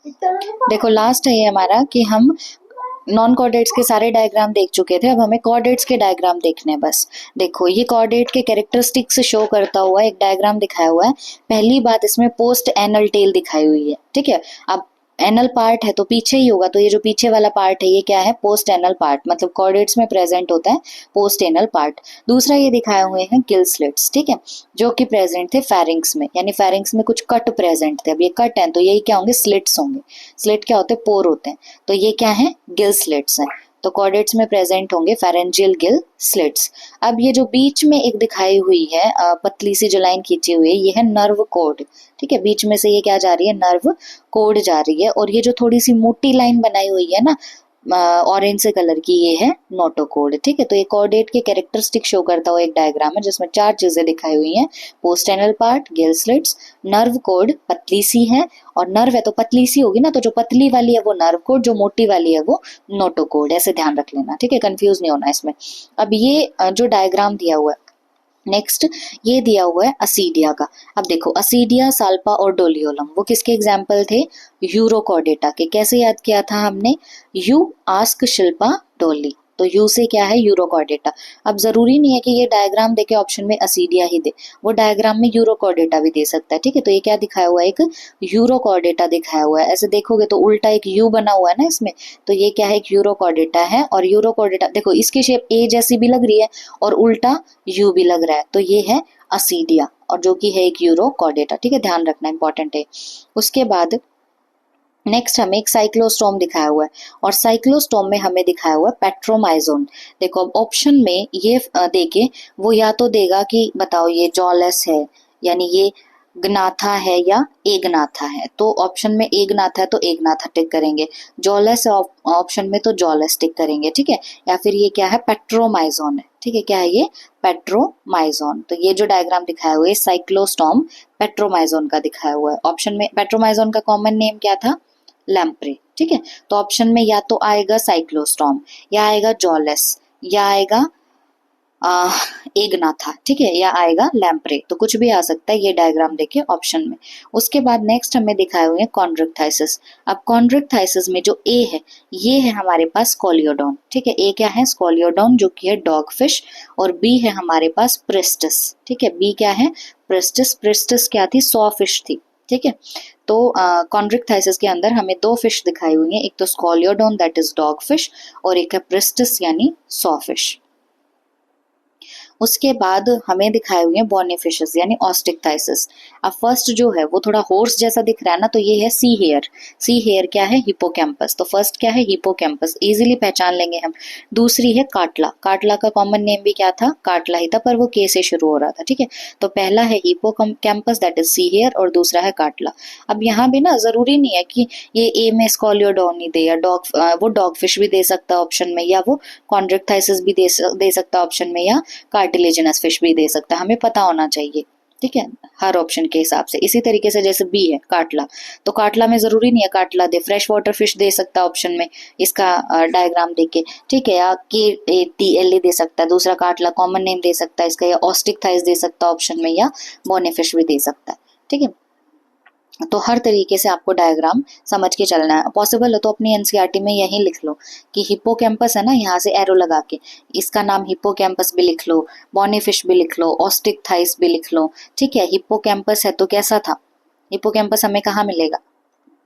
देखो लास्ट है ये हमारा कि हम नॉन कॉर्डेट्स के सारे डायग्राम देख चुके थे, अब हमें कॉर्डेट्स के डायग्राम देखने हैं बस। देखो ये कॉर्डेट के कैरेक्टरिस्टिक्स शो करता हुआ एक डायग्राम दिखाया हुआ है। पहली बात इसमें पोस्ट एनल टेल दिखाई हुई है, ठीक है। अब एनल पार्ट है तो पीछे ही होगा, तो ये जो पीछे वाला पार्ट है ये क्या है, पोस्ट एनल पार्ट, मतलब कॉर्डेट्स में प्रेजेंट होता है पोस्ट एनल पार्ट। दूसरा ये दिखाए हुए हैं गिल स्लिट्स, ठीक है, जो कि प्रेजेंट थे फेरिंग्स में, यानी फेरिंग्स में कुछ कट प्रेजेंट थे। अब ये कट हैं तो यही क्या होंगे, स्लिट्स होंगे। स्लिट क्या होते हैं, पोर होते हैं, तो ये क्या है, गिल स्लिट्स हैं। तो कॉर्डेट्स में प्रेजेंट होंगे फेरेंजियल गिल स्लिट्स। अब ये जो बीच में एक दिखाई हुई है पतली सी जो लाइन खींची हुई है, ये है नर्व कोड, ठीक है। बीच में से ये क्या जा रही है, नर्व कोड जा रही है। और ये जो थोड़ी सी मोटी लाइन बनाई हुई है ना ऑरेंज से कलर की, ये है नोटोकोड, ठीक है। तो ये कॉर्डेट के कैरेक्टरिस्टिक शो करता हुआ एक डायग्राम है जिसमें चार चीजें दिखाई हुई हैं, postanal part, gill slits, nerve cord पतली सी है, और नर्व है तो पतली सी होगी ना, तो जो पतली वाली है वो नर्व कोड, जो मोटी वाली है वो नोटोकोड, ऐसे ध्यान रख लेना, ठीक है, कंफ्यूज नहीं होना इसमें। अब ये जो डायग्राम दिया हुआ है, नेक्स्ट ये दिया हुआ है असीडिया का। अब देखो असीडिया, साल्पा और डोलियोलम वो किसके एग्जाम्पल थे, यूरोकॉर्डेटा के। कैसे याद किया था हमने, यू आस्क शिल्पा डोली, तो यू से क्या है, यूरोकॉर्डेटा। अब जरूरी नहीं है कि ये डायग्राम देके ऑप्शन में असीडिया ही दे, वो डायग्राम में यूरोकॉर्डेटा भी दे सकता है, ठीक है। तो ये क्या दिखाया हुआ है, एक यूरोकॉर्डेटा दिखाया हुआ है। ऐसे देखोगे तो उल्टा एक यू बना हुआ है ना इसमें, तो ये क्या है, एक यूरोकॉर्डेटा है। और यूरोकॉर्डेटा देखो इसकी शेप ए जैसी भी लग रही है और उल्टा यू भी लग रहा है, तो ये है असीडिया, और जो कि है एक यूरोकॉर्डेटा, ठीक है, ध्यान रखना इंपॉर्टेंट है। उसके बाद नेक्स्ट हमें एक साइक्लोस्टोम दिखाया हुआ है, और साइक्लोस्टोम में हमें दिखाया हुआ है पेट्रोमाइजोन। देखो अब ऑप्शन में ये देके वो या तो देगा कि बताओ ये जॉलेस है, यानी ये ग्नाथा है या एगनाथा है, तो ऑप्शन में एगनाथा है तो एगनाथा टिक करेंगे, जॉलेस है ऑप्शन में तो जॉलेस टिक करेंगे, ठीक है। या फिर ये क्या है, पेट्रोमाइजोन है, ठीक है, क्या है ये, पेट्रोमाइजोन। तो ये जो डायग्राम दिखाया हुआ है साइक्लोस्टोम पेट्रोमाइजोन का दिखाया हुआ है। ऑप्शन में पेट्रोमाइजोन का कॉमन नेम क्या था, लैम्प्रे, ठीक है। तो ऑप्शन में या तो आएगा साइक्लोस्टॉर्म, या आएगा जॉलेस, या आएगा एगनाथा, ठीक है, या आएगा लैम्प्रे, तो कुछ भी आ सकता है ये डायग्राम देखिए ऑप्शन में। उसके बाद नेक्स्ट हमें दिखाए हुए हैं कॉन्ड्रिक्टाइसिस। अब कॉन्ड्रिक्टाइसिस में जो ए है ये है हमारे पास स्कोलियोडोन, ठीक है। ए क्या है, स्कोलियोडोन, जो कि है डॉग फिश, और बी है हमारे पास प्रिस्टिस, ठीक है। बी क्या है, प्रिस्टिस। प्रिस्टिस क्या थी, सॉ फिश थी, ठीक है। तो कॉन्ड्रिक्टाइसिस के अंदर हमें दो फिश दिखाई हुई हैं, एक तो स्कोलियोडोन दैट इज डॉग फिश, और एक है प्रिस्टिस यानी सॉ फिश। उसके बाद हमें दिखाए हुए हैं बॉनीफिशस यानी ऑस्टिक्टाइसिस। अब फर्स्ट जो है वो थोड़ा हॉर्स जैसा दिख रहा है ना, तो ये है सी हेयर। सी हेयर क्या है, हिपोकैम्पस, तो फर्स्ट क्या है, हिपोकैम्पस, इजीली पहचान लेंगे हम। दूसरी है काटला। काटला का कॉमन नेम भी क्या था, काटला ही था, पर वो के से शुरू हो रहा था, ठीक है। तो पहला है hippocampus that is sea hair, और दूसरा है काटला। अब यहाँ भी ना जरूरी नहीं है कि ये ए में स्कोलियोडोन ही दे, या वो डॉग फिश भी दे सकता है ऑप्शन में, या वो कॉन्ड्रिक्टाइसिस भी दे सकता है ऑप्शन में, या कार्टिलेजिनस फिश भी दे सकता है, हमें पता होना चाहिए, ठीक है, हर ऑप्शन के हिसाब से। इसी तरीके से जैसे बी है काटला, तो काटला में जरूरी नहीं है काटला दे, फ्रेश वाटर फिश दे सकता है ऑप्शन में, इसका डायग्राम देख के, ठीक है, या KATL दे सकता है, दूसरा काटला कॉमन नेम दे सकता है इसका, या ऑस्टिक थाइस दे सकता है ऑप्शन में, या बोने फिश भी दे सकता है, ठीक है। तो हर तरीके से आपको डायग्राम समझ के चलना है। पॉसिबल है तो अपनी एनसीईआरटी में यही लिख लो कि हिप्पोकैम्पस है ना, यहाँ से एरो लगा के इसका नाम हिप्पोकैम्पस भी लिख लो, बॉनीफिश भी लिख लो, ऑस्टिक थाइस भी लिख लो, ठीक है। हिप्पोकैम्पस है तो कैसा था, हिप्पोकैम्पस हमें कहाँ मिलेगा,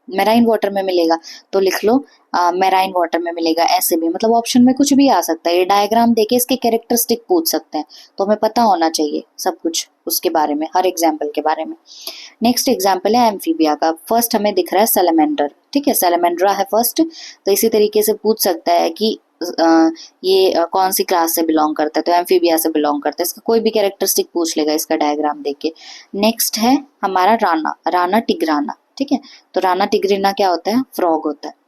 मेराइन वाटर में मिलेगा, तो लिख लो मेराइन वाटर में मिलेगा, ऐसे भी, मतलब ऑप्शन में कुछ भी आ सकता है। ये डायग्राम देके इसके कैरेक्टरिस्टिक पूछ सकते हैं, तो हमें पता होना चाहिए सब कुछ उसके बारे में, हर एग्जाम्पल के बारे में। नेक्स्ट एग्जाम्पल है एम्फीबिया का। फर्स्ट हमें दिख रहा है सैलमेंडर, ठीक है, सैलमेंड्रा है फर्स्ट, तो इसी तरीके से पूछ सकता है कि ये कौन सी क्लास से बिलोंग करता है, तो एम्फीबिया से बिलोंग करता है, इसका कोई भी कैरेक्टरिस्टिक पूछ लेगा इसका डायग्राम देख के। नेक्स्ट है हमारा राना, राना टिग्राना, ठीक है। तो राना टिग्रिना क्या होता है, फ्रॉग होता है।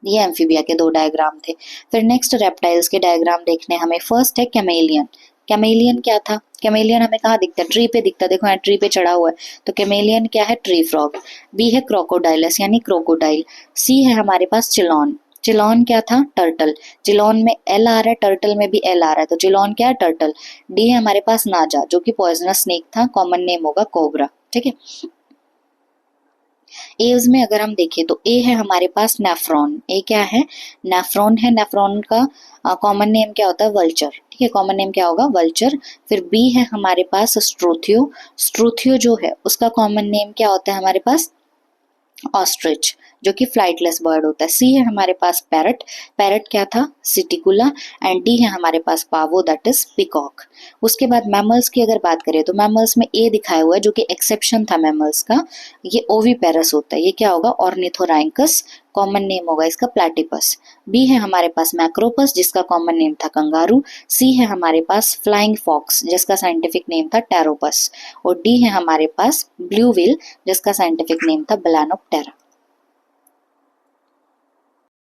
ये एम्फीबिया के दो डायग्राम थे। फिर नेक्स्ट रेप्टाइल्स के डायग्राम देखने हमें। फर्स्ट है कैमेलियन। कैमेलियन क्या था, कैमेलियन हमें कहाँ दिखता है, ट्री पे दिखता है, देखो यहाँ ट्री पे चढ़ा हुआ है, तो कैमेलियन क्या है, ट्री फ्रॉग। बी है क्रोकोडाइलस यानी क्रोकोडाइल। सी है हमारे पास चिलॉन। चिलॉन क्या था, टर्टल। चिलॉन में एल आ रहा है, टर्टल में भी एल आ रहा है, तो चिलॉन क्या है, टर्टल। डी है हमारे पास नाजा, जो कि पॉइजनस स्नेक था, कॉमन नेम होगा कोबरा, ठीक है। एव्स में अगर हम देखें तो ए है हमारे पास नेफ्रॉन, ए क्या है, नेफ्रॉन है, नेफ्रॉन का कॉमन नेम क्या होता है, वल्चर, ठीक है, कॉमन नेम क्या होगा, वल्चर। फिर बी है हमारे पास स्ट्रोथियो, स्ट्रोथियो जो है उसका कॉमन नेम क्या होता है हमारे पास, ऑस्ट्रिच, जो कि फ्लाइटलेस बर्ड होता है। सी है हमारे पास पैरट, पैरट क्या था, सिटिकुला। एंड डी है हमारे पास पावो, दैट इज पिकॉक। उसके बाद मैमल्स की अगर बात करें तो मैमल्स में ए दिखाया हुआ है जो कि एक्सेप्शन था मैमल्स का, ये ओविपेरस होता है, ये क्या होगा, ऑर्निथोरैंकस, कॉमन नेम होगा इसका प्लैटिपस। बी है हमारे पास मैक्रोपस जिसका कॉमन नेम था कंगारू। सी है हमारे पास फ्लाइंग फॉक्स जिसका साइंटिफिक नेम था टेरोपस। और डी है हमारे पास ब्लू व्हेल जिसका साइंटिफिक नेम था बेलानोप्टेरा।